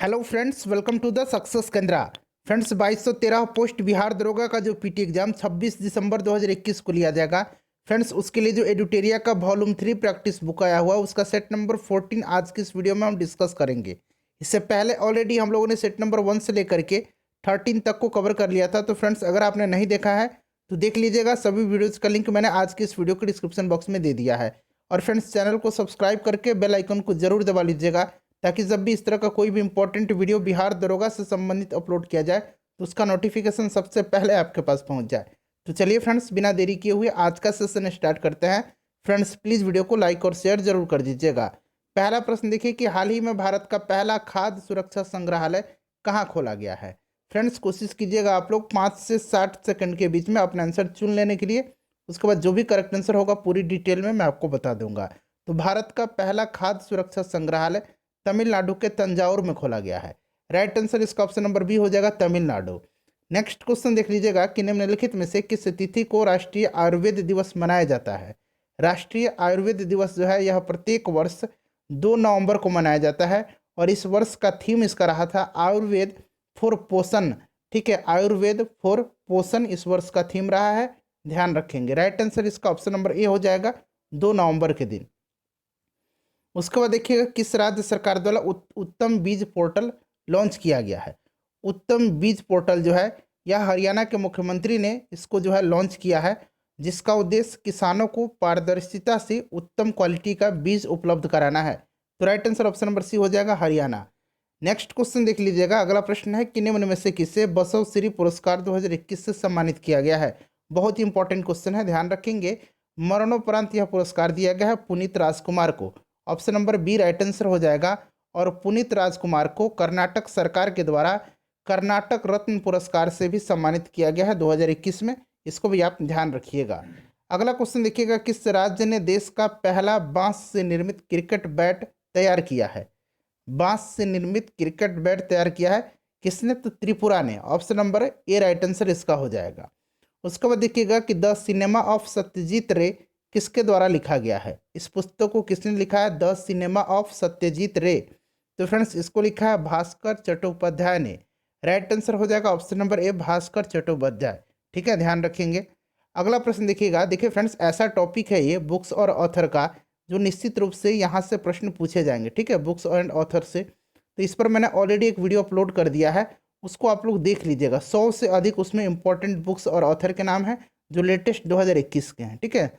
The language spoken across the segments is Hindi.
Hello friends, welcome to the success Kendra. Friends, 2213 post Bihar दरोगा का जो पीटी एग्जाम 26 दिसंबर 2021 को लिया जाएगा। फ्रेंड्स, उसके लिए जो एडुटेरिया का वॉल्यूम 3 प्रैक्टिस बुक आया हुआ है उसका सेट नंबर 14 आज की इस वीडियो में हम डिस्कस करेंगे। इससे पहले ऑलरेडी हम लोगों ने सेट नंबर 1 से लेकर के 13 तक को कवर कर लिया था। तो फ्रेंड्स, अगर आपने नहीं देखा है तो देख लीजिएगा। सभी वीडियोज़ का लिंक मैंने आज की इस वीडियो के डिस्क्रिप्शन बॉक्स में दे दिया है। और फ्रेंड्स, चैनल को सब्सक्राइब करके बेल आइकन को जरूर दबा लीजिएगा ताकि जब भी इस तरह का कोई भी इंपॉर्टेंट वीडियो बिहार दरोगा से संबंधित अपलोड किया जाए तो उसका नोटिफिकेशन सबसे पहले आपके पास पहुंच जाए। तो चलिए फ्रेंड्स, बिना देरी किए हुए आज का सेशन स्टार्ट करते हैं। फ्रेंड्स, प्लीज़ वीडियो को लाइक और शेयर जरूर कर दीजिएगा। पहला प्रश्न देखिए कि हाल ही में भारत का पहला खाद्य सुरक्षा संग्रहालय कहाँ खोला गया है। फ्रेंड्स, कोशिश कीजिएगा आप लोग 5 से 60 सेकंड के बीच में अपना आंसर चुन लेने के लिए। उसके बाद जो भी करेक्ट आंसर होगा पूरी डिटेल में मैं आपको बता दूंगा। तो भारत का पहला खाद्य सुरक्षा संग्रहालय तमिलनाडु के तंजावुर में खोला गया है। राइट आंसर इसका ऑप्शन नंबर बी हो जाएगा, तमिलनाडु। नेक्स्ट क्वेश्चन देख लीजिएगा कि निम्नलिखित में से किस तिथि को राष्ट्रीय आयुर्वेद दिवस मनाया जाता है। राष्ट्रीय आयुर्वेद दिवस जो है यह प्रत्येक वर्ष 2 नवंबर को मनाया जाता है और इस वर्ष का थीम इसका रहा था आयुर्वेद फॉर पोषण। ठीक है, आयुर्वेद फॉर पोषण इस वर्ष का थीम रहा है, ध्यान रखेंगे। राइट आंसर इसका ऑप्शन नंबर ए हो जाएगा, 2 नवंबर के दिन। उसके बाद देखिएगा किस राज्य सरकार द्वारा उत्तम बीज पोर्टल लॉन्च किया गया है। उत्तम बीज पोर्टल जो है यह हरियाणा के मुख्यमंत्री ने इसको जो है लॉन्च किया है, जिसका उद्देश्य किसानों को पारदर्शिता से उत्तम क्वालिटी का बीज उपलब्ध कराना है। तो right answer option number C हो जाएगा, हरियाणा। नेक्स्ट क्वेश्चन देख लीजिएगा। अगला प्रश्न है कि निम्न में से किसे बसव श्री पुरस्कार 2021 से सम्मानित किया गया है। बहुत ही इंपॉर्टेंट क्वेश्चन है, ध्यान रखेंगे। मरणोपरांत यह पुरस्कार दिया गया है पुनीत राजकुमार को। Option number B right answer हो जाएगा। और पुनीत राजकुमार को कर्नाटक सरकार के द्वारा कर्नाटक रत्न पुरस्कार से भी सम्मानित किया गया है 2021 में। इसको भी आप ध्यान रखिएगा। अगला क्वेश्चन देखिएगा, किस राज्य ने देश का पहला बांस से निर्मित क्रिकेट बैट तैयार किया है। बांस से निर्मित क्रिकेट बैट तैयार किया है किसने, तो त्रिपुरा ने। Option number A right answer इसका हो जाएगा। उसके बाद देखिएगा कि द सिनेमा ऑफ सत्यजीत रे किसके द्वारा लिखा गया है। इस पुस्तक को किसने लिखा है, द सिनेमा ऑफ सत्यजीत रे। तो फ्रेंड्स, इसको लिखा है भास्कर चट्टोपाध्याय ने। राइट आंसर हो जाएगा ऑप्शन नंबर ए, भास्कर चट्टोपाध्याय। ठीक है, ध्यान रखेंगे। अगला प्रश्न देखिएगा। देखिए फ्रेंड्स, ऐसा टॉपिक है ये बुक्स और ऑथर का जो निश्चित रूप से यहाँ से प्रश्न पूछे जाएंगे। ठीक है, बुक्स एंड ऑथर से। तो इस पर मैंने ऑलरेडी एक वीडियो अपलोड कर दिया है, उसको आप लोग देख लीजिएगा। 100 से अधिक उसमें इंपॉर्टेंट बुक्स और ऑथर के नाम हैं जो लेटेस्ट 2021 के हैं। ठीक है,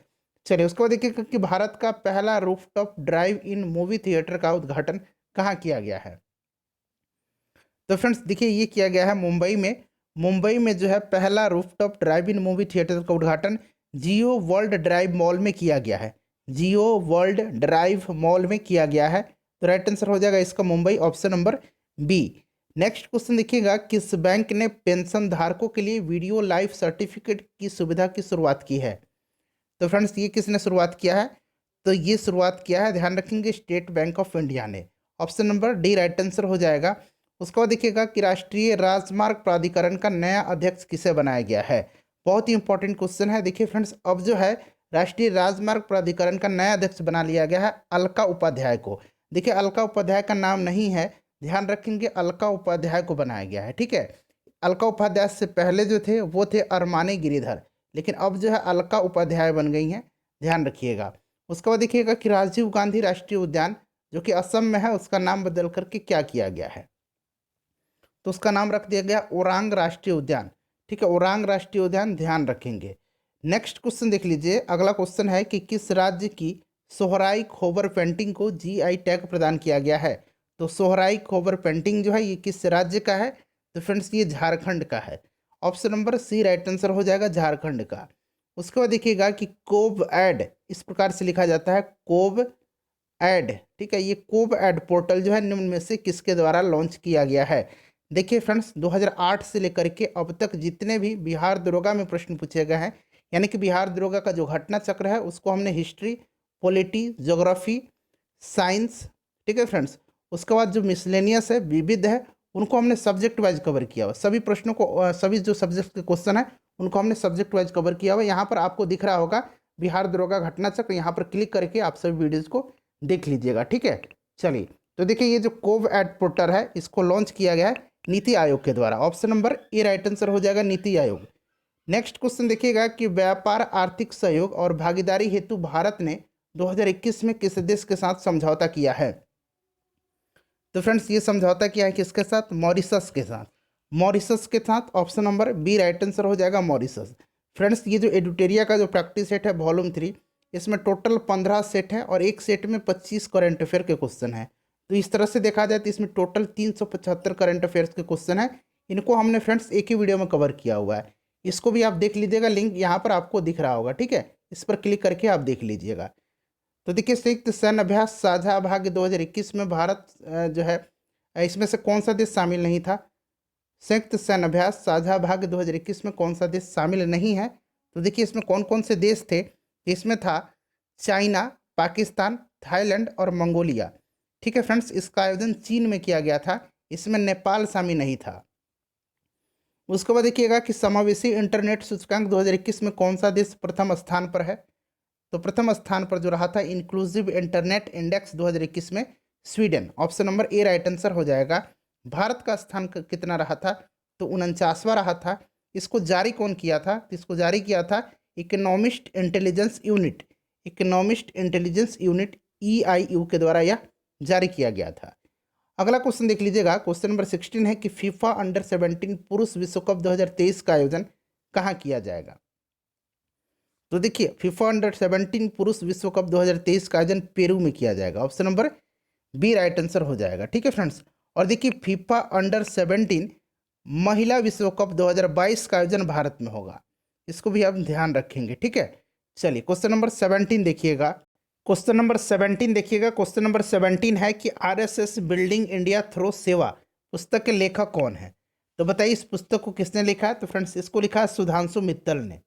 चलिए उसके बाद देखिए कि भारत का पहला रूफटॉप ड्राइव इन मूवी थिएटर का उद्घाटन कहाँ किया गया है। तो फ्रेंड्स देखिए, ये किया गया है मुंबई में। मुंबई में जो है पहला रूफटॉप ड्राइव इन मूवी थिएटर का उद्घाटन जियो वर्ल्ड ड्राइव मॉल में किया गया है। जियो वर्ल्ड ड्राइव मॉल में किया गया है। तो राइट आंसर हो जाएगा इसका Mumbai, option number B. Next question देखिएगा, किस बैंक ने पेंशन धारकों के लिए वीडियो लाइफ सर्टिफिकेट की सुविधा की शुरुआत की है। तो फ्रेंड्स, ये किसने शुरुआत किया है, तो ये शुरुआत किया है, ध्यान रखेंगे, स्टेट बैंक ऑफ इंडिया ने। Option number D right answer हो जाएगा। उसके बाद देखिएगा कि राष्ट्रीय राजमार्ग प्राधिकरण का नया अध्यक्ष किसे बनाया गया है। बहुत ही इंपॉर्टेंट क्वेश्चन है। देखिए फ्रेंड्स, अब जो है राष्ट्रीय राजमार्ग प्राधिकरण का नया अध्यक्ष बना लिया गया है अलका उपाध्याय को। देखिए, अलका उपाध्याय का नाम नहीं है, ध्यान रखेंगे, अलका उपाध्याय को बनाया गया है। ठीक है, अलका उपाध्याय से पहले जो थे वो थे अरमानी गिरिधर, लेकिन अब जो है अलका उपाध्याय बन गई हैं, ध्यान रखिएगा। उसके बाद देखिएगा कि राजीव गांधी राष्ट्रीय उद्यान जो कि असम में है उसका नाम बदल करके क्या किया गया है, तो उसका नाम रख दिया गया ओरांग राष्ट्रीय उद्यान। ठीक है, ओरांग राष्ट्रीय उद्यान, ध्यान रखेंगे। नेक्स्ट क्वेश्चन देख लीजिए। अगला क्वेश्चन है कि किस राज्य की सोहराई खोबर पेंटिंग को जीआई टैग प्रदान किया गया है। तो सोहराई खोबर पेंटिंग जो है ये किस राज्य का है, तो फ्रेंड्स ये झारखंड का है। Option number C right answer हो जाएगा, झारखंड का। उसके बाद देखिएगा कि कोब एड इस प्रकार से लिखा जाता है, कोब एड। ठीक है, ये कोब एड पोर्टल जो है निम्न में से किसके द्वारा लॉन्च किया गया है। देखिए फ्रेंड्स, 2008 से लेकर के अब तक जितने भी बिहार दरोगा में प्रश्न पूछे गए हैं, यानी कि बिहार दरोगा का जो घटना चक्र है उसको हमने हिस्ट्री, पॉलिटी, ज्योग्राफी, साइंस, ठीक है फ्रेंड्स, उसके बाद जो मिसलेनियस है, विविध है, उनको हमने सब्जेक्ट वाइज कवर किया हुआ। सभी प्रश्नों को, सभी जो सब्जेक्ट के क्वेश्चन है उनको हमने सब्जेक्ट वाइज कवर किया हुआ। यहाँ पर आपको दिख रहा होगा बिहार दरोगा घटना चक्र, यहाँ पर क्लिक करके आप सभी वीडियोज़ को देख लीजिएगा। ठीक है, चलिए तो देखिए ये जो कोव एड पोर्टल है इसको लॉन्च किया गया है नीति आयोग के द्वारा। Option number A right answer हो जाएगा, नीति आयोग। नेक्स्ट क्वेश्चन देखिएगा कि व्यापार, आर्थिक सहयोग और भागीदारी हेतु भारत ने 2021 में किस देश के साथ समझौता किया है? तो फ्रेंड्स ये समझौता किया है किसके साथ? मॉरिशस के साथ। मॉरिशस के साथ option number B right answer हो जाएगा, मॉरिशस। फ्रेंड्स ये जो एडुटेरिया का जो प्रैक्टिस सेट है वॉल्यूम 3, इसमें टोटल 15 सेट है और एक सेट में 25 करंट अफेयर के क्वेश्चन है। तो इस तरह से देखा जाए तो इसमें टोटल 375 करंट अफेयर्स के क्वेश्चन है। इनको हमने फ्रेंड्स एक ही वीडियो में कवर किया हुआ है। इसको भी आप देख लीजिएगा, लिंक यहाँ पर आपको दिख रहा होगा, ठीक है, इस पर क्लिक करके आप देख लीजिएगा। तो देखिए संयुक्त सैन्य अभ्यास साझा भाग 2021 में भारत जो है इसमें से कौन सा देश शामिल नहीं था? संयुक्त सैन्य अभ्यास साझा भाग 2021 में कौन सा देश शामिल नहीं है? तो देखिए इसमें कौन कौन से देश थे? इसमें था चाइना, पाकिस्तान, थाईलैंड और मंगोलिया। ठीक है फ्रेंड्स, इसका आयोजन चीन में किया गया था, इसमें नेपाल शामिल नहीं था। उसके बाद देखिएगा कि समावेशी इंटरनेट सूचकांक 2021 में कौन सा देश प्रथम स्थान पर है? तो प्रथम स्थान पर जो रहा था इंक्लूसिव इंटरनेट इंडेक्स 2021 में Sweden. Option number A right answer हो जाएगा। भारत का स्थान कितना रहा था? तो 49वां रहा था। इसको जारी कौन किया था? तो इसको जारी किया था economist intelligence unit, economist intelligence unit EIU के द्वारा यह जारी किया गया था। अगला क्वेश्चन देख लीजिएगा, क्वेश्चन नंबर 16 है कि फीफा अंडर 17 पुरुष विश्व कप 2023 का आयोजन कहाँ किया जाएगा? तो देखिए फीफा अंडर 17 पुरुष विश्व कप 2023 का आयोजन पेरू में किया जाएगा। Option number B right answer हो जाएगा। ठीक है फ्रेंड्स, और देखिए फीफा अंडर 17 महिला विश्व कप 2022 का आयोजन भारत में होगा, इसको भी आप ध्यान रखेंगे। ठीक है, चलिए क्वेश्चन नंबर 17 देखिएगा। क्वेश्चन नंबर 17 देखिएगा। क्वेश्चन नंबर 17 है कि RSS बिल्डिंग इंडिया थ्रो सेवा पुस्तक के लेखक कौन है? तो बताइए इस पुस्तक को किसने लिखा है? तो फ्रेंड्स इसको लिखा है सुधांशु मित्तल ने।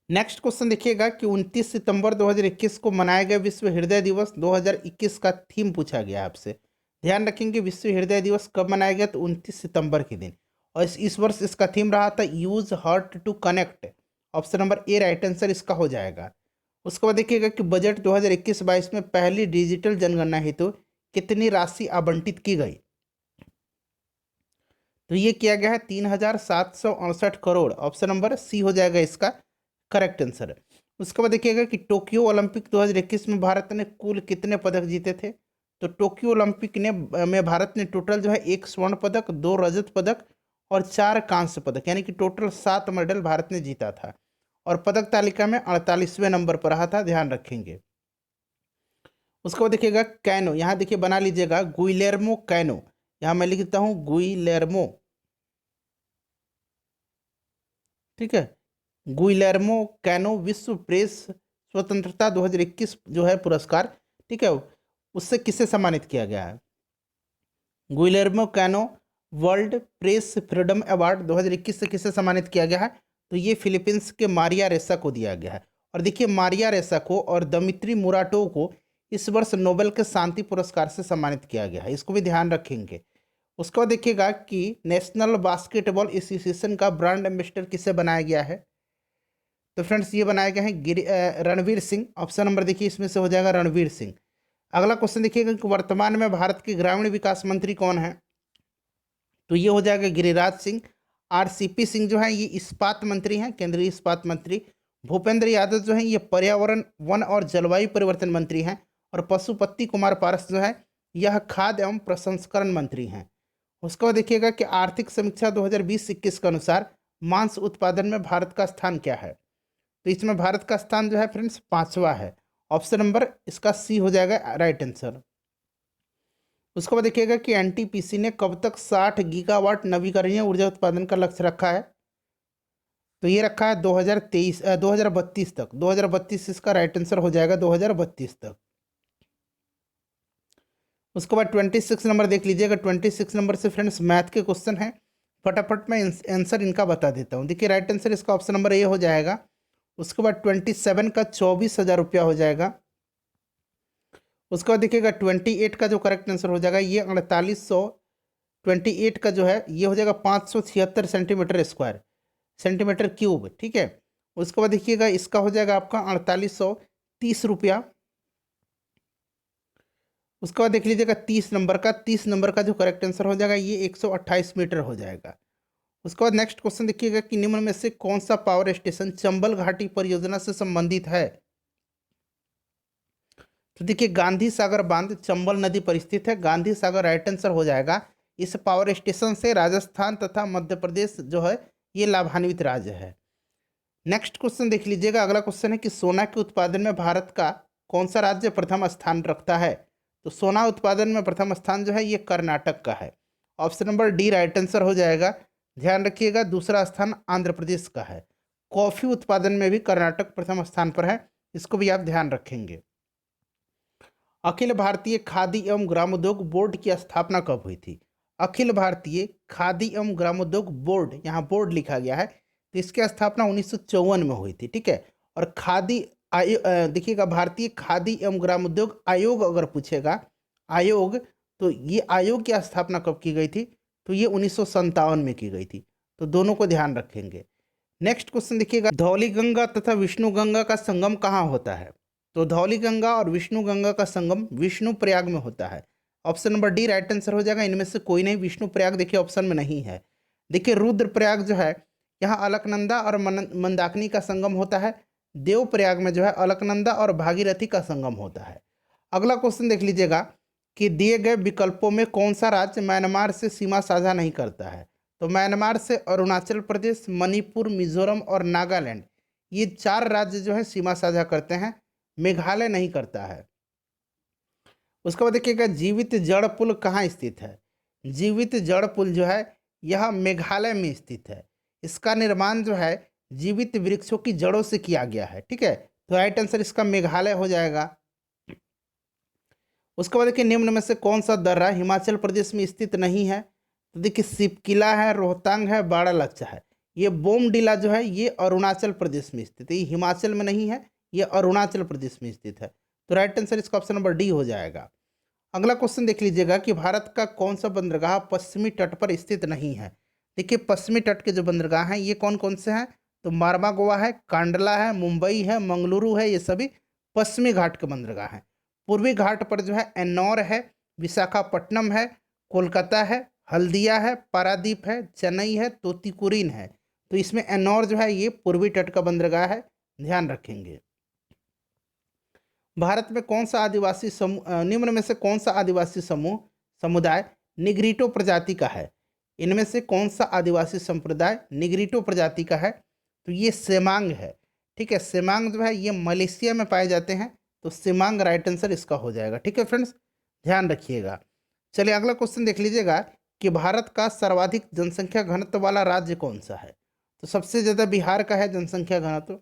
नेक्स्ट क्वेश्चन देखिएगा कि 29 सितंबर 2021 को मनाया गया विश्व हृदय दिवस 2021 का थीम पूछा गया आपसे। ध्यान रखेंगे विश्व हृदय दिवस कब मनाया गया? तो 29 सितंबर के दिन। और इस वर्ष इसका थीम रहा था use heart to connect. Option number A right answer इसका हो जाएगा। उसके बाद देखिएगा कि बजट 2021-22 में पहली डिजिटल जनगणना हेतु कितनी राशि आवंटित की गई? तो ये किया गया है 3768 करोड़। ऑप्शन नंबर सी हो जाएगा इसका करेक्ट आंसर। उसके बाद देखिएगा कि टोक्यो ओलंपिक 2021 में भारत ने कुल कितने पदक जीते थे? तो टोक्यो ओलंपिक में भारत ने टोटल जो है 1 स्वर्ण पदक, 2 रजत पदक और 4 कांस्य पदक, यानी कि टोटल 7 मेडल भारत ने जीता था और पदक तालिका में 48वें नंबर पर रहा था, ध्यान रखेंगे। उसके बाद देखिएगा कैनो, यहाँ देखिए बना लीजिएगा गुइलेर्मो कैनो, यहाँ मैं लिखता हूँ गुइलेर्मो, ठीक है, गुइलेर्मो कैनो विश्व प्रेस स्वतंत्रता 2021 जो है पुरस्कार, ठीक है, उससे किसे सम्मानित किया गया है? Guillermo canoe world press freedom award 2021 से किसे सम्मानित किया गया है? तो ये फिलीपींस के मारिया रेसा को दिया गया है। और देखिए मारिया रेसा को और दमित्री मुराटोव को इस वर्ष नोबेल के शांति पुरस्कार से सम्मानित किया गया है, इसको भी ध्यान रखेंगे। उसके बाद देखिएगा कि नेशनल बास्केटबॉल एसोसिएशन का ब्रांड एम्बेसडर किसे बनाया गया है? तो फ्रेंड्स ये बनाए गए हैं रणवीर सिंह। ऑप्शन नंबर देखिए इसमें से हो जाएगा रणवीर सिंह। अगला क्वेश्चन देखिएगा कि वर्तमान में भारत के ग्रामीण विकास मंत्री कौन है? तो ये हो जाएगा गिरिराज सिंह। RCP सिंह जो है ये इस्पात मंत्री हैं, केंद्रीय इस्पात मंत्री। भूपेंद्र यादव जो है ये पर्यावरण, वन और जलवायु परिवर्तन मंत्री हैं। और पशुपति कुमार पारस जो है यह खाद्य एवं प्रसंस्करण मंत्री हैं। उसके बाद देखिएगा कि आर्थिक समीक्षा 2020-21 के अनुसार मांस उत्पादन में भारत का स्थान क्या है? तो इसमें भारत का स्थान जो है फ्रेंड्स 5वां है। ऑप्शन नंबर इसका सी हो जाएगा राइट आंसर। उसके बाद देखिएगा कि NTPC ने कब तक 60 गीगावाट नवीकरणीय ऊर्जा उत्पादन का लक्ष्य रखा है? तो ये रखा है 2032 तक। 2032 इसका राइट आंसर हो जाएगा, 2032 तक। उसके बाद 26 नंबर देख लीजिएगा। 26 नंबर से फ्रेंड्स मैथ के क्वेश्चन है, फटाफट मैं आंसर इनका बता देता हूँ। देखिए राइट आंसर इसका ऑप्शन नंबर ए हो जाएगा। उसके बाद 27 का 24,000 रुपया हो जाएगा। उसके बाद देखिएगा 28 का जो करेक्ट आंसर हो जाएगा ये 4800, 28 का जो है ये हो जाएगा 576 सेंटीमीटर स्क्वायर, सेंटीमीटर क्यूब, ठीक है। उसके बाद देखिएगा इसका हो जाएगा आपका 4830 रुपया। उसके बाद देख लीजिएगा 30 नंबर का जो करेक्ट आंसर हो जाएगा ये 128 मीटर हो जाएगा। उसके बाद नेक्स्ट क्वेश्चन देखिएगा कि निम्न में से कौन सा पावर स्टेशन चंबल घाटी परियोजना से संबंधित है। तो देखिए गांधी सागर बांध चंबल नदी पर स्थित है, गांधी सागर राइट आंसर हो जाएगा। इस पावर स्टेशन से राजस्थान तथा मध्य प्रदेश जो है ये लाभान्वित राज्य है। नेक्स्ट क्वेश्चन देख लीजिएगा, अगला क्वेश्चन है कि सोना के उत्पादन में भारत का कौन सा राज्य प्रथम स्थान रखता है। तो सोना उत्पादन में प्रथम स्थान जो है ये कर्नाटक का है। Option number D right answer हो जाएगा। ध्यान रखिएगा दूसरा स्थान आंध्र प्रदेश का है। कॉफी उत्पादन में भी कर्नाटक प्रथम स्थान पर है, इसको भी आप ध्यान रखेंगे। अखिल भारतीय खादी एवं ग्रामोद्योग बोर्ड की स्थापना कब हुई थी। अखिल भारतीय खादी एवं ग्रामोद्योग बोर्ड, यहाँ बोर्ड लिखा गया है, तो इसकी स्थापना 1954 में हुई थी। ठीक है। और खादी देखिएगा भारतीय खादी एवं ग्रामोद्योग आयोग अगर पूछेगा आयोग, तो ये आयोग की स्थापना कब की गई थी, तो ये 1957 में की गई थी। तो दोनों को ध्यान रखेंगे। नेक्स्ट क्वेश्चन देखिएगा, धौली गंगा तथा विष्णु गंगा का संगम कहाँ होता है। तो धौली गंगा और विष्णु गंगा का संगम विष्णु प्रयाग में होता है। Option number D right answer हो जाएगा। इनमें से कोई नहीं, विष्णु प्रयाग देखिए ऑप्शन में नहीं है। देखिए रुद्र प्रयाग जो है यहाँ अलकनंदा और मंदाकिनी का संगम होता है। देव प्रयाग में जो है अलकनंदा और भागीरथी का संगम होता है। अगला क्वेश्चन देख लीजिएगा कि दिए गए विकल्पों में कौन सा राज्य म्यांमार से सीमा साझा नहीं करता है। तो म्यांमार से अरुणाचल प्रदेश, मणिपुर, मिजोरम और नागालैंड, ये 4 राज्य जो है सीमा साझा करते हैं, मेघालय नहीं करता है। उसके बाद देखिएगा जीवित जड़ पुल कहाँ स्थित है। जीवित जड़ पुल जो है यह मेघालय में स्थित है। इसका निर्माण जो है जीवित वृक्षों की जड़ों से किया गया है। ठीक है, तो राइट आंसर इसका मेघालय हो जाएगा। उसके बाद देखिए निम्न में से कौन सा दर्रा हिमाचल प्रदेश में स्थित नहीं है। तो देखिए सिपकिला है, रोहतांग है, बाड़ालच्चा है। ये बोमडिला जो है ये अरुणाचल प्रदेश में स्थित है, ये हिमाचल में नहीं है, ये अरुणाचल प्रदेश में स्थित है। तो राइट आंसर इसका ऑप्शन नंबर डी हो जाएगा। अगला क्वेश्चन देख लीजिएगा कि भारत का कौन सा बंदरगाह पश्चिमी तट पर स्थित नहीं है। देखिए पश्चिमी तट के जो बंदरगाह हैं ये कौन कौन से हैं, तो मारवा गोवा है, कांडला है, मुंबई है, मंगलुरु है, ये सभी पश्चिमी घाट के बंदरगाह हैं। पूर्वी घाट पर जो है एन्नौर है, विशाखापट्टनम है, कोलकाता है, हल्दिया है, पारादीप है, चेन्नई है, तूतीकुरिन है। तो इसमें एन्नौर जो है ये पूर्वी तट का बंदरगाह है, ध्यान रखेंगे। भारत में कौन सा आदिवासी समूह, निम्न में से कौन सा आदिवासी समुदाय निग्रिटो प्रजाति का है। इनमें से कौन सा आदिवासी संप्रदाय निग्रिटो प्रजाति का है, तो ये सेमांग है। ठीक है, सेमांग जो है ये मलेशिया में पाए जाते हैं, तो सेमांग राइट आंसर इसका हो जाएगा। ठीक है फ्रेंड्स, ध्यान रखिएगा। चलिए अगला क्वेश्चन देख लीजिएगा कि भारत का सर्वाधिक जनसंख्या घनत्व वाला राज्य कौन सा है। तो सबसे ज़्यादा बिहार का है जनसंख्या घनत्व।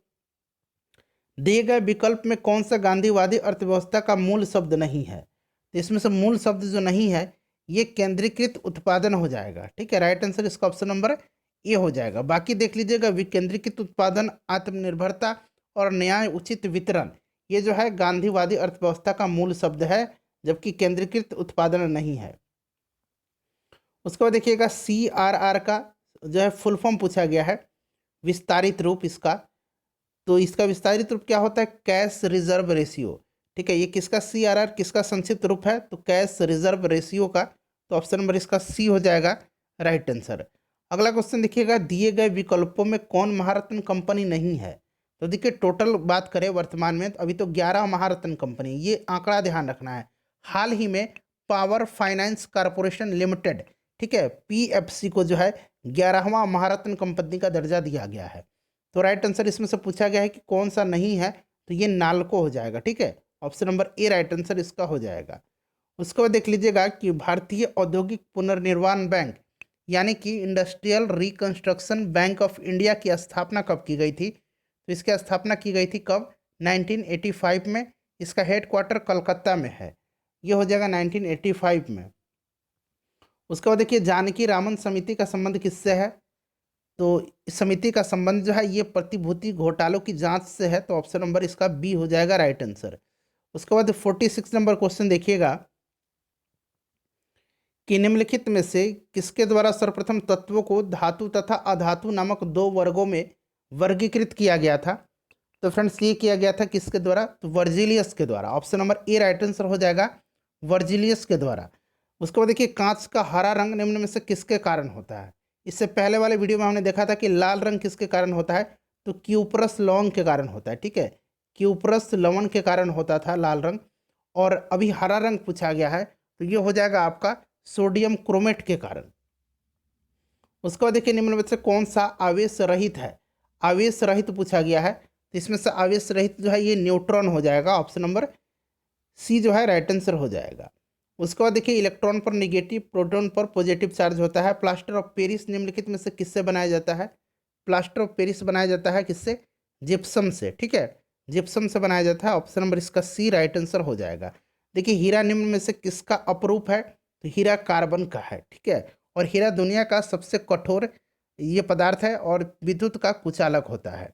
दिए गए विकल्प में कौन सा गांधीवादी अर्थव्यवस्था का मूल शब्द नहीं है। तो इसमें से मूल शब्द जो नहीं है ये केंद्रीकृत उत्पादन हो जाएगा। ठीक है, राइट आंसर इसका ऑप्शन नंबर ए हो जाएगा। बाकी देख लीजिएगा विकेंद्रीकृत उत्पादन, आत्मनिर्भरता और न्याय उचित वितरण, ये जो है गांधीवादी अर्थव्यवस्था का मूल शब्द है, जबकि केंद्रीकृत उत्पादन नहीं है। उसके बाद देखिएगा CRR का जो है फुल फॉर्म पूछा गया है, विस्तारित रूप इसका। तो इसका विस्तारित रूप क्या होता है, कैश रिजर्व रेशियो। ठीक है, ये किसका CRR किसका संक्षिप्त रूप है, तो कैश रिजर्व रेशियो का। तो ऑप्शन नंबर इसका सी हो जाएगा राइट आंसर। अगला क्वेश्चन देखिएगा, दिए गए विकल्पों में कौन महारत्न कंपनी नहीं है। तो देखिए टोटल बात करें वर्तमान में तो अभी तो 11 महारत्न कंपनी, ये आंकड़ा ध्यान रखना है। हाल ही में पावर फाइनेंस कॉरपोरेशन लिमिटेड, ठीक है, PFC को जो है 11वां महारत्न कंपनी का दर्जा दिया गया है। तो राइट आंसर इसमें से पूछा गया है कि कौन सा नहीं है, तो ये नाल्को हो जाएगा। ठीक है, option number A right answer इसका हो जाएगा। उसके बाद देख लीजिएगा कि भारतीय औद्योगिक पुनर्निर्माण बैंक यानी कि industrial reconstruction bank of India की स्थापना कब की गई थी। तो इसकी स्थापना की गई थी कब, 1985 में। इसका हेडक्वार्टर कलकत्ता में है, ये हो जाएगा 1985 में। उसके बाद देखिए जानकी रामन समिति का संबंध किससे है। तो इस समिति का संबंध जो है ये प्रतिभूति घोटालों की जांच से है, तो ऑप्शन नंबर इसका बी हो जाएगा राइट आंसर। उसके बाद 46 नंबर क्वेश्चन देखिएगा कि निम्नलिखित में से किसके द्वारा सर्वप्रथम तत्वों को धातु तथा अधातु नामक 2 वर्गों में वर्गीकृत किया गया था। तो फ्रेंड्स ये किया गया था किसके द्वारा, तो वर्जिलियस के द्वारा। Option number A right answer हो जाएगा। वर्जिलियस के द्वारा। उसके बाद देखिए कांच का हरा रंग निम्न में से किसके कारण होता है। इससे पहले वाले वीडियो में हमने देखा था कि लाल रंग किसके कारण होता है, तो क्यूपरस लवण के कारण होता है। ठीक है, क्यूपरस लवण के कारण होता था लाल रंग। और अभी हरा रंग पूछा गया है, तो ये हो जाएगा आपका सोडियम क्रोमेट के कारण। उसके बाद देखिए निम्न में से कौन सा आवेश रहित है, आवेश रहित पूछा गया है, तो इसमें से आवेश रहित जो है ये न्यूट्रॉन हो जाएगा, ऑप्शन नंबर सी जो है राइट आंसर हो जाएगा। उसके बाद देखिए इलेक्ट्रॉन पर निगेटिव, प्रोटॉन पर पॉजिटिव चार्ज होता है। प्लास्टर ऑफ पेरिस निम्नलिखित में से किससे बनाया जाता है, प्लास्टर ऑफ पेरिस बनाया जाता है किससे, जिप्सम से। ठीक है, जिप्सम से बनाया जाता है, ऑप्शन नंबर इसका सी राइट आंसर हो जाएगा। देखिए हीरा निम्न में से किसका अपरूप है, तो हीरा कार्बन का है। ठीक है, और हीरा दुनिया का सबसे कठोर ये पदार्थ है और विद्युत का कुचालक होता है।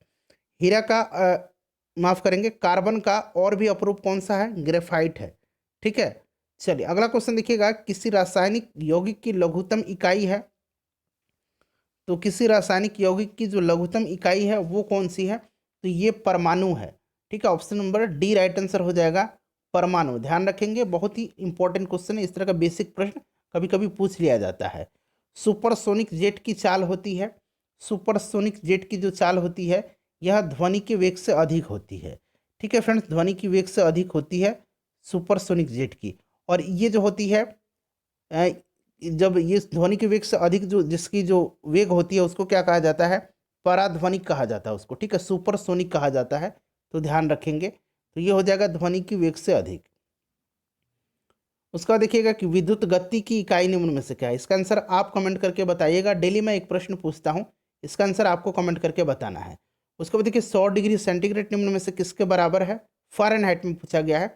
हीरा का माफ करेंगे, कार्बन का और भी अपरूप कौन सा है, ग्रेफाइट है। ठीक है, चलिए अगला क्वेश्चन देखिएगा, किसी रासायनिक यौगिक की लघुत्तम इकाई है, तो किसी रासायनिक यौगिक की जो लघुत्तम इकाई है वो कौन सी है, तो ये परमाणु है। ठीक है, option number D right answer हो जाएगा, परमाणु। ध्यान रखेंगे, बहुत ही इंपॉर्टेंट क्वेश्चन है, इस तरह का बेसिक प्रश्न कभी कभी पूछ लिया जाता है। सुपरसोनिक जेट की चाल होती है, सुपरसोनिक जेट की जो चाल होती है यह ध्वनि के वेग से अधिक होती है। ठीक है फ्रेंड्स, ध्वनि की वेग से अधिक होती है सुपरसोनिक जेट की। और ये जो होती है जब ये ध्वनि के वेग से अधिक जो जिसकी जो वेग होती है उसको क्या कहा जाता है, पराध्वनिक कहा जाता है उसको। ठीक है, सुपरसोनिक कहा जाता है, तो ध्यान रखेंगे। तो ये हो जाएगा ध्वनि की वेग से अधिक। उसका देखिएगा कि विद्युत गति की इकाई निम्न में से क्या है, इसका आंसर आप कमेंट करके बताइएगा। डेली मैं एक प्रश्न पूछता हूँ, इसका आंसर आपको कमेंट करके बताना है। उसके बाद देखिए 100 डिग्री सेंटीग्रेड निम्न में से किसके बराबर है, फ़ारेनहाइट में पूछा गया है,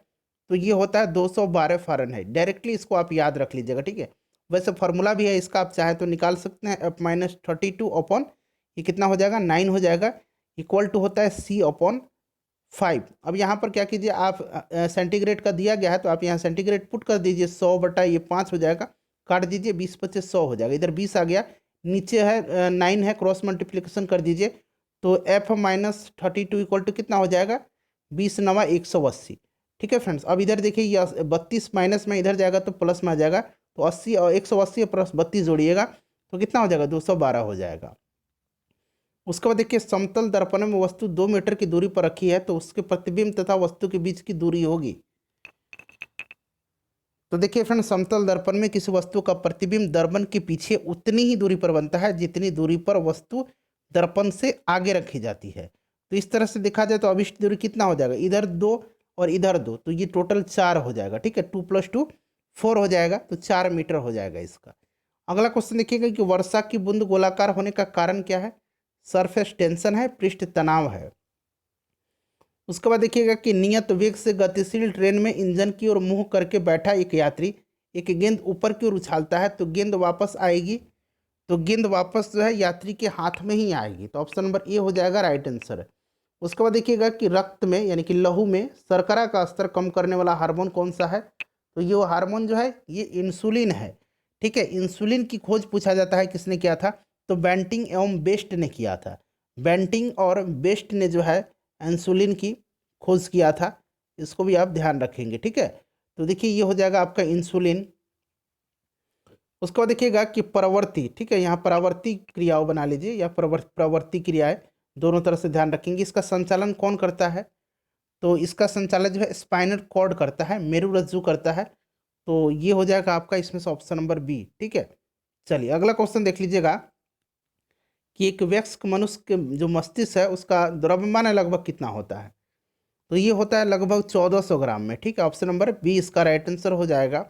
तो ये होता है 212 फ़ारेनहाइट। डायरेक्टली इसको आप याद रख लीजिएगा। ठीक है, वैसे फॉर्मूला भी है इसका, आप चाहें तो निकाल सकते हैं। F-32 अपॉन ये कितना हो जाएगा, 9 हो जाएगा, इक्वल टू होता है C/5। अब यहाँ पर क्या कीजिए, आप सेंटीग्रेड का दिया गया है तो आप यहाँ सेंटीग्रेड पुट कर दीजिए, 100 बटा ये 5 हो जाएगा, काट दीजिए, 20×25 100 हो जाएगा। इधर 20 आ गया, नीचे है 9 है, क्रॉस मल्टीप्लिकेशन कर दीजिए, तो F-32 इक्वल टू कितना हो जाएगा, 20×9 180। ठीक है फ्रेंड्स, अब इधर देखिए ये 32 माइनस में इधर जाएगा तो प्लस में आ जाएगा, तो 80 और 180 प्लस 32 जोड़िएगा तो कितना हो जाएगा, 212 हो जाएगा। उसके बाद देखिए समतल दर्पण में वस्तु 2 मीटर की दूरी पर रखी है, तो उसके प्रतिबिंब तथा वस्तु के बीच की दूरी होगी। तो देखिए फ्रेंड, समतल दर्पण में किसी वस्तु का प्रतिबिंब दर्पण के पीछे उतनी ही दूरी पर बनता है जितनी दूरी पर वस्तु दर्पण से आगे रखी जाती है। तो इस तरह से देखा जाए तो अभिष्ट दूरी कितना हो जाएगा, इधर 2 और इधर 2, तो ये टोटल 4 हो जाएगा। ठीक है, 2 + 2 4 हो जाएगा, तो 4 मीटर हो जाएगा इसका। अगला क्वेश्चन देखिएगा कि वर्षा की बूंद गोलाकार होने का कारण क्या है, सरफेस टेंशन है, पृष्ठ तनाव है। उसके बाद देखिएगा कि नियत वेग से गतिशील ट्रेन में इंजन की ओर मुंह करके बैठा एक यात्री एक गेंद ऊपर की ओर उछालता है, तो गेंद वापस आएगी, तो गेंद वापस जो है यात्री के हाथ में ही आएगी, तो ऑप्शन नंबर ए हो जाएगा राइट आंसर। उसके बाद देखिएगा कि रक्त में यानी कि लहू में शर्करा का स्तर कम करने वाला हार्मोन कौन सा है, तो ये हार्मोन जो है ये इंसुलिन है। ठीक है, इंसुलिन की खोज पूछा जाता है किसने किया था, तो बेंटिंग एवं बेस्ट ने किया था। बेंटिंग और बेस्ट ने जो है इंसुलिन की खोज किया था, इसको भी आप ध्यान रखेंगे। ठीक है, तो देखिए ये हो जाएगा आपका इंसुलिन। उसके बाद देखिएगा कि प्रवृत्ति, ठीक है, यहाँ प्रवृत्ति क्रियाओं बना लीजिए या प्रवृत्ति क्रियाएं, दोनों तरह से ध्यान रखेंगे। इसका संचालन कौन करता है, तो इसका संचालन जो है स्पाइनल कॉर्ड करता है, मेरुरज्जु करता है, तो ये हो जाएगा आपका इसमें से ऑप्शन नंबर बी। ठीक है, चलिए अगला क्वेश्चन देख लीजिएगा कि एक वयस्क मनुष्य के जो मस्तिष्क है उसका द्रव्यमान है लगभग कितना होता है, तो ये होता है लगभग 1400 ग्राम में। ठीक है, ऑप्शन नंबर बी इसका राइट आंसर हो जाएगा।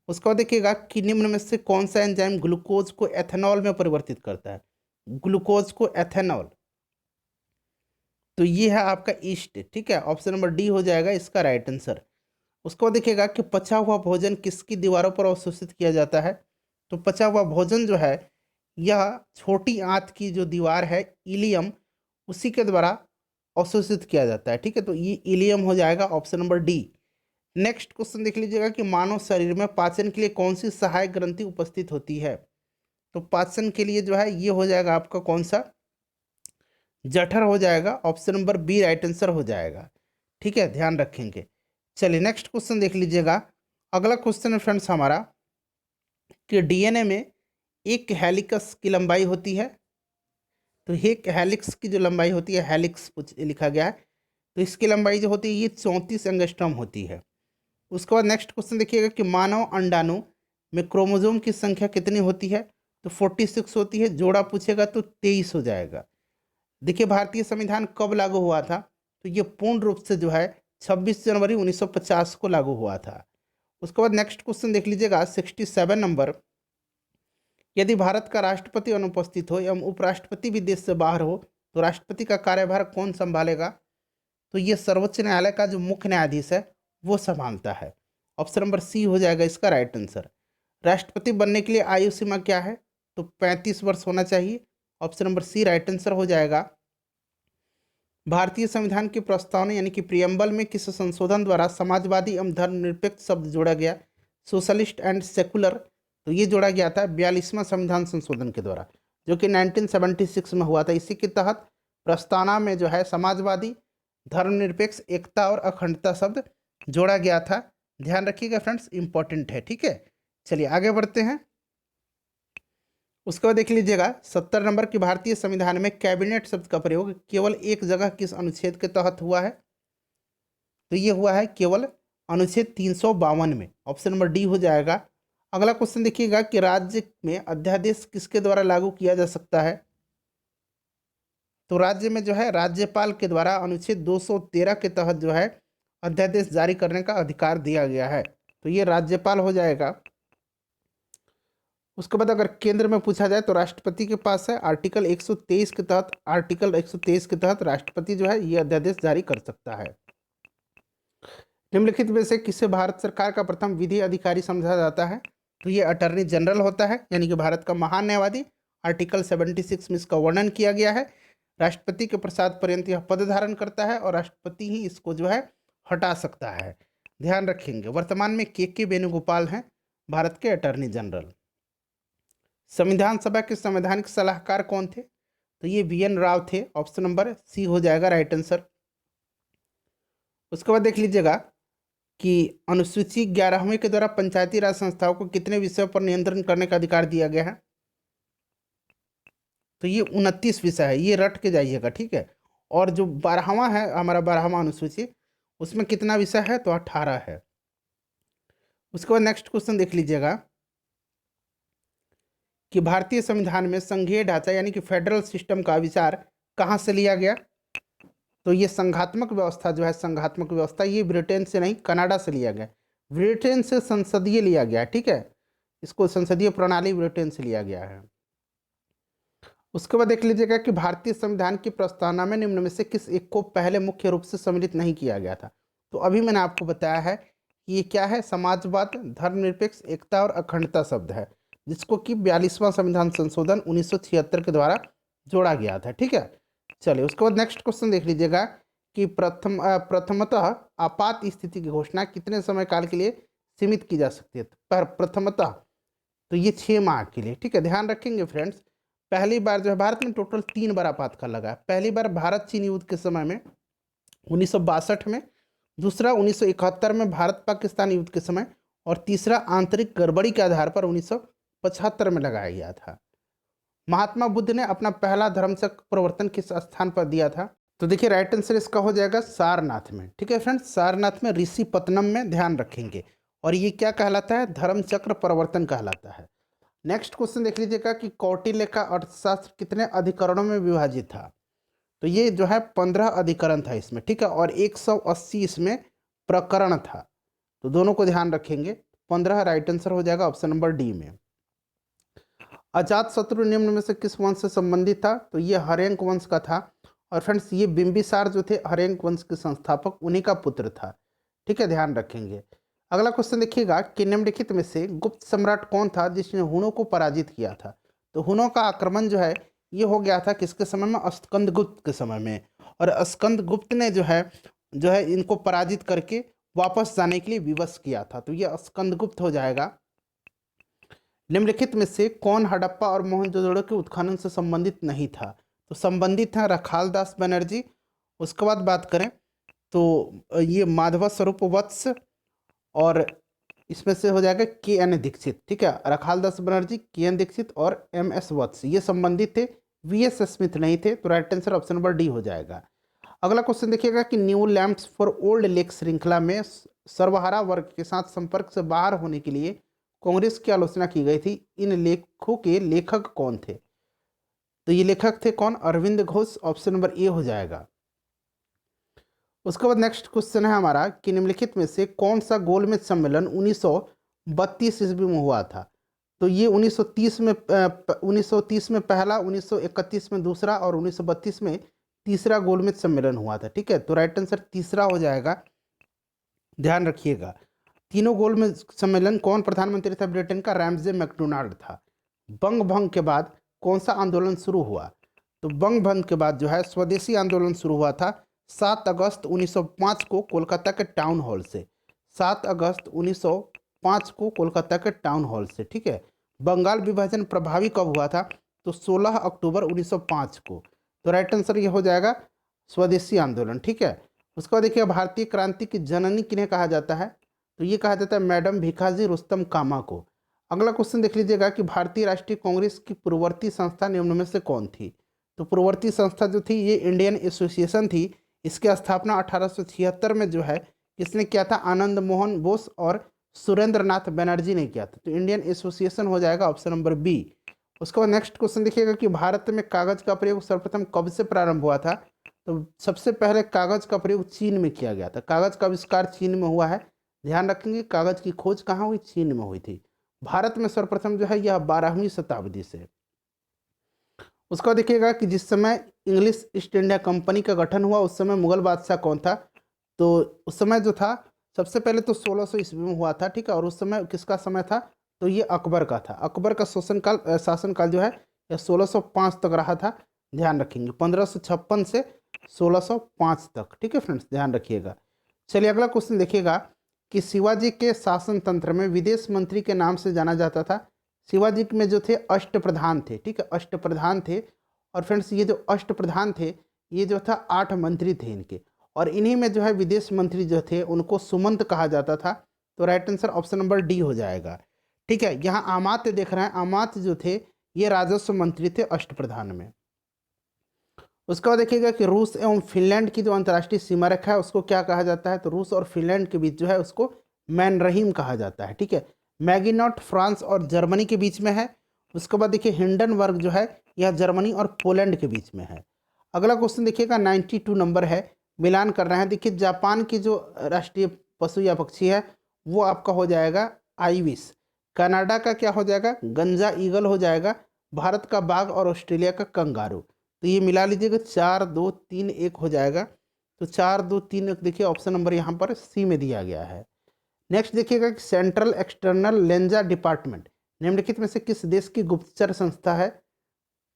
उसके बाद देखिएगा कि निम्न में से कौन सा एंजाइम ग्लूकोज को एथेनॉल में परिवर्तित करता है, ग्लूकोज को एथेनॉल, तो ये है आपका ईस्ट। ठीक है, ऑप्शन नंबर डी हो जाएगा इसका राइट आंसर। उसको देखिएगा कि पचा हुआ भोजन किसकी दीवारों पर अवशोषित किया जाता है, तो पचा हुआ भोजन जो है यह छोटी आंत की जो दीवार है इलियम, उसी के द्वारा अवशोषित किया जाता है। ठीक है, तो ये इलियम हो जाएगा, option number D. Next question देख लीजिएगा कि मानव शरीर में पाचन के लिए कौन सी सहायक ग्रंथि उपस्थित होती है, तो पाचन के लिए जो है ये हो जाएगा आपका कौन सा, जठर हो जाएगा, option number B right answer हो जाएगा। ठीक है, ध्यान रखेंगे। चलिए नेक्स्ट क्वेश्चन देख लीजिएगा, अगला क्वेश्चन है फ्रेंड्स हमारा कि डीएनए में एक हेलिक्स की लंबाई होती है। तो एक हेलिक्स की जो लंबाई होती है, हेलिक्स लिखा गया है, तो इसकी लंबाई जो होती है ये 34 एंगस्ट्रॉम होती है। उसके बाद नेक्स्ट क्वेश्चन देखिएगा कि मानव अंडाणु में क्रोमोसोम की संख्या कितनी होती है। तो 46 होती है। जोड़ा पूछेगा तो 23 हो जाएगा। देखिए भारतीय संविधान कब लागू हुआ था, तो ये पूर्ण रूप से जो है 26 जनवरी 1950 को लागू हुआ था। उसके बाद नेक्स्ट क्वेश्चन देख लीजिएगा 67 नंबर, यदि भारत का राष्ट्रपति अनुपस्थित हो एवं उपराष्ट्रपति भी देश से बाहर हो तो राष्ट्रपति का कार्यभार कौन संभालेगा। तो ये सर्वोच्च न्यायालय का जो मुख्य न्यायाधीश है वो संभालता है। ऑप्शन नंबर सी हो जाएगा इसका राइट आंसर। राष्ट्रपति बनने के लिए आयु सीमा क्या है, तो 35 वर्ष होना चाहिए। Option number C right answer हो जाएगा। भारतीय संविधान की प्रस्तावना यानी कि प्रियम्बल में किस संशोधन द्वारा समाजवादी एवं धर्मनिरपेक्ष शब्द जोड़ा गया। सोशलिस्ट एंड सेकुलर, तो ये जोड़ा गया था 42वां संविधान संशोधन के द्वारा, जो कि 1976 में हुआ था। इसी के तहत प्रस्तावना में जो है समाजवादी, धर्मनिरपेक्ष, एकता और अखंडता शब्द जोड़ा गया था। ध्यान रखिएगा फ्रेंड्स, इंपॉर्टेंट है। ठीक है, चलिए आगे बढ़ते हैं। उसके बाद देख लीजिएगा 70 नंबर की भारतीय संविधान में कैबिनेट शब्द का प्रयोग केवल एक जगह किस अनुच्छेद के तहत हुआ है। तो ये हुआ है केवल अनुच्छेद 352 में। ऑप्शन नंबर डी हो जाएगा। अगला क्वेश्चन देखिएगा कि राज्य में अध्यादेश किसके द्वारा लागू किया जा सकता है। तो राज्य में जो है राज्यपाल के द्वारा अनुच्छेद 213 के तहत जो है अध्यादेश जारी करने का अधिकार दिया गया है। तो ये राज्यपाल हो जाएगा। उसके बाद अगर केंद्र में पूछा जाए तो राष्ट्रपति के पास है आर्टिकल 123 के तहत, राष्ट्रपति जो है ये अध्यादेश जारी कर सकता है। निम्नलिखित में से किसे भारत सरकार का प्रथम विधि अधिकारी समझा जाता है। तो ये अटॉर्नी जनरल होता है, यानी कि भारत का महान न्यायवादी। आर्टिकल 76 में इसका वर्णन किया गया है। राष्ट्रपति के प्रसाद पर्यंत यह पद धारण करता है और राष्ट्रपति ही इसको जो है हटा सकता है। ध्यान रखेंगे। वर्तमान में के वेणुगोपाल हैं भारत के अटॉर्नी जनरल। संविधान सभा के संवैधानिक सलाहकार कौन थे। तो ये VN राव थे। ऑप्शन नंबर सी हो जाएगा राइट आंसर। उसके बाद देख लीजिएगा कि अनुसूची 11वीं के द्वारा पंचायती राज संस्थाओं को कितने विषयों पर नियंत्रण करने का अधिकार दिया गया है। तो ये 29 विषय है, ये रट के जाइएगा। ठीक है, और जो 12वां है हमारा 12वां अनुसूची, उसमें कितना विषय है, तो 18 है। उसके बाद नेक्स्ट क्वेश्चन देख लीजिएगा कि भारतीय संविधान में संघीय ढांचा यानी कि फेडरल सिस्टम का विचार कहाँ से लिया गया। तो ये संघात्मक व्यवस्था जो है, संघात्मक व्यवस्था, ये ब्रिटेन से नहीं कनाडा से लिया गया। ब्रिटेन से संसदीय लिया गया। ठीक है, इसको संसदीय प्रणाली ब्रिटेन से लिया गया है। उसके बाद देख लीजिएगा कि भारतीय संविधान की प्रस्तावना में निम्न में से किस एक को पहले मुख्य रूप से सम्मिलित नहीं किया गया था। तो अभी मैंने आपको बताया है कि ये क्या है, समाजवाद, धर्मनिरपेक्ष, एकता और अखंडता शब्द है, जिसको कि 42वां संविधान संशोधन 1976 के द्वारा जोड़ा गया था। ठीक है, चलिए उसके बाद नेक्स्ट क्वेश्चन देख लीजिएगा कि प्रथमतः आपात स्थिति की घोषणा कितने समय काल के लिए सीमित की जा सकती है। पर प्रथमतः तो ये 6 माह के लिए। ठीक है, ध्यान रखेंगे फ्रेंड्स। पहली बार जो है भारत में टोटल 3 बार आपातकाल लगा है। पहली बार भारत चीन युद्ध के समय में 1962 में, दूसरा 1971 में भारत पाकिस्तान युद्ध के समय, और तीसरा आंतरिक गड़बड़ी के आधार पर 1975 में लगाया गया था। महात्मा बुद्ध ने अपना पहला धर्मचक्र प्रवर्तन किस स्थान पर दिया था। तो देखिए राइट आंसर इसका हो जाएगा सारनाथ में। ठीक है फ्रेंड्स, सारनाथ में, ऋषिपत्तनम में, ध्यान रखेंगे। और ये क्या कहलाता है, धर्मचक्र प्रवर्तन कहलाता है। नेक्स्ट क्वेश्चन देख लीजिएगा कि कौटिल्य का अर्थशास्त्र कितने अधिकरणों में विभाजित था। तो ये जो है 15 अधिकरण था इसमें। ठीक है, और 180 इसमें प्रकरण था। तो दोनों को ध्यान रखेंगे। 15 राइट आंसर हो जाएगा ऑप्शन नंबर डी में। अजातशत्रु निम्न में से किस वंश से संबंधित था। तो ये हर्यंक वंश का था। और फ्रेंड्स ये बिंबिसार जो थे हर्यंक वंश के संस्थापक, उन्हीं का पुत्र था। ठीक है, ध्यान रखेंगे। अगला क्वेश्चन देखिएगा कि निम्नलिखित में से गुप्त सम्राट कौन था जिसने हुनों को पराजित किया था। तो हुनों का आक्रमण जो है ये हो गया था किसके समय में, स्कंदगुप्त के समय में। और स्कंदगुप्त ने जो है इनको पराजित करके वापस जाने के लिए विवश किया था। तो ये स्कंदगुप्त हो जाएगा। निम्नलिखित में से कौन हड़प्पा और मोहनजोदड़ो के उत्खनन से संबंधित नहीं था। तो संबंधित था रखालदास बनर्जी। उसके बाद बात करें तो ये माधव स्वरूप वत्स और इसमें से हो जाएगा के एन दीक्षित, ठीक है, रखालदास बनर्जी, के एन दीक्षित और एम एस वत्स, ये संबंधित थे, वी एस स्मिथ नहीं थे। तो right answer option number D हो जाएगा। अगला क्वेश्चन देखिएगा कि new lamps for old lake श्रृंखला में सर्वहारा वर्ग के साथ संपर्क से बाहर होने के लिए कांग्रेस की आलोचना की गई थी। इन लेखों के लेखक कौन थे? तो ये लेखक थे कौन? Arvind Ghosh, option number A हो जाएगा। उसके बाद नेक्स्ट क्वेश्चन है हमारा कि निम्नलिखित में से कौन सा गोलमेज सम्मेलन 1932 ईस्वी में हुआ था? तो ये 1930 में 1930 में पहला, 1931 में दूसरा और 1932 में तीसरा गोलमेज सम्मेलन हुआ था, ठीक है। तो राइट आंसर तीसरा हो जाएगा, ध्यान रखिएगा। तीनों गोलमेज सम्मेलन कौन प्रधानमंत्री था ब्रिटेन का? रैमजे मैकडोनाल्ड था। बंग भंग के बाद कौन सा आंदोलन शुरू हुआ? तो बंग भंग के बाद जो है स्वदेशी आंदोलन शुरू हुआ था 7 अगस्त 1905 को कोलकाता के टाउन हॉल से। 7 अगस्त 1905 को कोलकाता के टाउन हॉल से, ठीक है। बंगाल विभाजन प्रभावी कब हुआ था? तो 16 अक्टूबर 1905 को। तो राइट आंसर ये हो जाएगा स्वदेशी आंदोलन, ठीक है। उसके बाद देखिए भारतीय क्रांति की जननी किन्हें कहा जाता है? तो ये कहा जाता है मैडम भिखाजी रुस्तम कामा को। अगला क्वेश्चन देख लीजिएगा कि भारतीय राष्ट्रीय कांग्रेस की पूर्ववर्ती संस्था निम्न में से कौन थी? तो पूर्ववर्ती संस्था जो थी ये इंडियन एसोसिएशन थी। इसकी स्थापना 1876 में जो है किसने किया था? आनंद मोहन बोस और सुरेंद्र नाथ बनर्जी ने किया था। तो इंडियन एसोसिएशन हो जाएगा ऑप्शन नंबर बी। उसके बाद नेक्स्ट क्वेश्चन देखिएगा कि भारत में कागज का प्रयोग सर्वप्रथम कब से प्रारंभ हुआ था? तो सबसे पहले कागज का प्रयोग चीन में किया गया था। कागज का आविष्कार चीन में हुआ है, ध्यान रखेंगे। कागज की खोज कहाँ हुई? चीन में हुई थी। भारत में सर्वप्रथम जो है यह 12वीं शताब्दी से। उसका देखिएगा कि जिस समय इंग्लिश ईस्ट इंडिया कंपनी का गठन हुआ उस समय मुगल बादशाह कौन था? तो उस समय जो था सबसे पहले तो 1600 ईस्वी में हुआ था, ठीक है। और उस समय किसका समय था? तो ये अकबर का था। अकबर का शासनकाल जो है यह 1605 तक रहा था, ध्यान रखेंगे। 1556 से 1605 तक, ठीक है फ्रेंड्स, ध्यान रखिएगा। चलिए अगला क्वेश्चन देखिएगा कि शिवाजी के शासन तंत्र में विदेश मंत्री के नाम से जाना जाता था। शिवाजी में जो थे अष्टप्रधान थे, ठीक है, अष्टप्रधान थे। और फ्रेंड्स ये जो अष्टप्रधान थे ये जो था 8 मंत्री थे इनके, और इन्हीं में जो है विदेश मंत्री जो थे उनको सुमंत कहा जाता था। तो right answer option number D हो जाएगा, ठीक है। यहाँ अमात्य देख रहे हैं, अमात्य जो थे ये राजस्व मंत्री थे अष्टप्रधान में। उसके बाद देखिएगा कि रूस एवं फिनलैंड की जो अंतर्राष्ट्रीय सीमा रेखा है उसको क्या कहा जाता है? तो रूस और फिनलैंड के बीच जो है उसको मैनरहीम कहा जाता है, ठीक है। मैगिनॉट फ्रांस और जर्मनी के बीच में है। उसके बाद देखिए हिंडनबर्ग जो है यह जर्मनी और पोलैंड के बीच में है। अगला क्वेश्चन देखिएगा 92 नंबर है, मिलान कर रहे हैं। देखिए जापान की जो राष्ट्रीय पशु या पक्षी है वो आपका हो जाएगा आइविस। कनाडा का क्या हो जाएगा? गंजा ईगल हो जाएगा। भारत का बाघ और ऑस्ट्रेलिया का कंगारू। तो ये मिला लीजिएगा 4 2 3 1 हो जाएगा। तो 4 2 3 1 देखिए ऑप्शन नंबर यहाँ पर सी में दिया गया है। नेक्स्ट देखिएगा कि सेंट्रल एक्सटर्नल लेंजा डिपार्टमेंट निम्नलिखित में से किस देश की गुप्तचर संस्था है?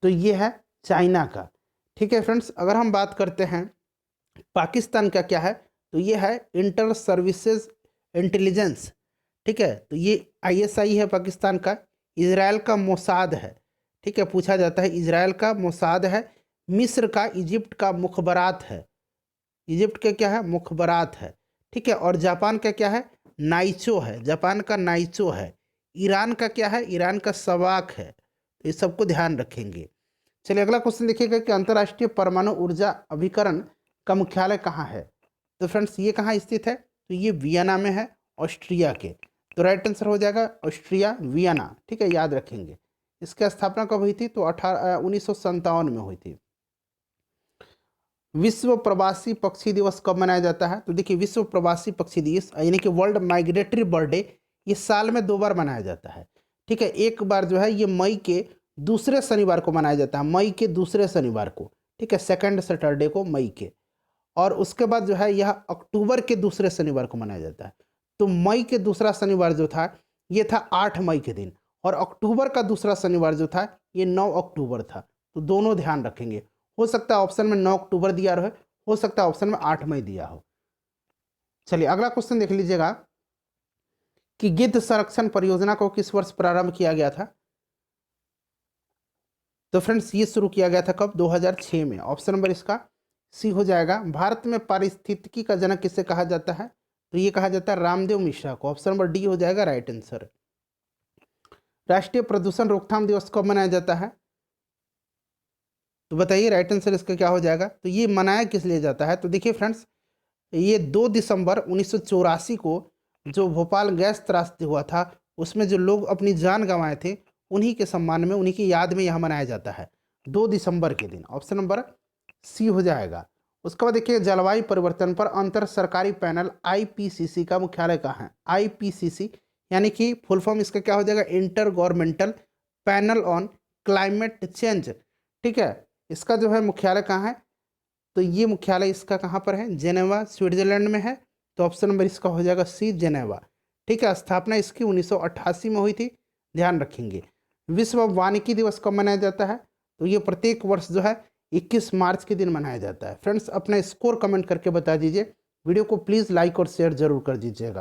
तो ये है चाइना का, ठीक है फ्रेंड्स। अगर हम बात करते हैं पाकिस्तान का क्या है, तो ये है इंटर सर्विसेज इंटेलिजेंस, ठीक है। तो ये आईएसआई है पाकिस्तान का। इजराइल का मोसाद है, ठीक है, पूछा जाता है। इजराइल का मोसाद है। मिस्र का इजिप्ट का मुखबरात है। इजिप्ट का क्या है? मुखबरात है, ठीक है। और जापान का क्या है? नाइचो है, जापान का नाइचो है। ईरान का क्या है? ईरान का सवाक है। तो इस सबको ध्यान रखेंगे। चलिए अगला क्वेश्चन देखिएगा कि अंतर्राष्ट्रीय परमाणु ऊर्जा अभिकरण का मुख्यालय कहाँ है? तो फ्रेंड्स ये कहाँ स्थित है? तो ये वियना में है, ऑस्ट्रिया के। तो राइट आंसर हो जाएगा ऑस्ट्रिया वियना, ठीक है, याद रखेंगे। इसकी स्थापना कब हुई थी? तो 1957 में हुई थी। विश्व प्रवासी पक्षी दिवस कब मनाया जाता है? तो देखिए विश्व प्रवासी पक्षी दिवस यानी कि वर्ल्ड माइग्रेटरी बर्ड डे ये साल में 2 बार मनाया जाता है, ठीक है। एक बार जो है ये मई के दूसरे शनिवार को मनाया जाता है, मई के दूसरे शनिवार को, ठीक है, सेकंड सैटरडे को मई के। और उसके बाद जो है यह अक्टूबर के दूसरे शनिवार को मनाया जाता है। तो मई के दूसरा शनिवार जो था ये था 8 मई के दिन, और अक्टूबर का दूसरा शनिवार जो था ये 9 अक्टूबर था। तो दोनों ध्यान रखेंगे। हो सकता है ऑप्शन में 9 अक्टूबर दिया रहे, हो सकता है ऑप्शन में 8 मई दिया हो। चलिए अगला क्वेश्चन देख लीजिएगा कि गिद्ध संरक्षण परियोजना को किस वर्ष प्रारंभ किया गया था? तो फ्रेंड्स ये शुरू किया गया था कब? 2006 में। ऑप्शन नंबर इसका सी हो जाएगा। भारत में पारिस्थितिकी का जनक किसे कहा जाता है? तो ये कहा जाता है रामदेव मिश्रा को। ऑप्शन नंबर डी हो जाएगा राइट आंसर। राष्ट्रीय प्रदूषण रोकथाम दिवस कब मनाया जाता है? तो बताइए राइट आंसर इसका क्या हो जाएगा। तो ये मनाया किस लिए जाता है? तो देखिए फ्रेंड्स, ये 2 दिसंबर 1984 को जो भोपाल गैस त्रासदी हुआ था, उसमें जो लोग अपनी जान गंवाए थे, उन्हीं के सम्मान में, उन्हीं की याद में यह मनाया जाता है 2 दिसंबर के दिन। ऑप्शन नंबर सी हो जाएगा। उसके बाद देखिए, जलवायु परिवर्तन पर अंतर सरकारी पैनल आईपीसीसी का मुख्यालय कहाँ है? आईपीसीसी यानी कि फुल फॉर्म इसका क्या हो जाएगा? Inter governmental panel on climate change. ठीक है, इसका जो है मुख्यालय कहाँ है? तो ये मुख्यालय इसका कहाँ पर है? जेनेवा स्विट्जरलैंड में है। तो ऑप्शन नंबर इसका हो जाएगा सी, जेनेवा। ठीक है, स्थापना इसकी 1988 में हुई थी, ध्यान रखेंगे। विश्व वानिकी दिवस कब मनाया जाता है? तो ये प्रत्येक वर्ष जो है 21 मार्च के दिन मनाया जाता है। फ्रेंड्स, अपना स्कोर कमेंट करके बता दीजिए। वीडियो को प्लीज़ लाइक और शेयर जरूर कर दीजिएगा।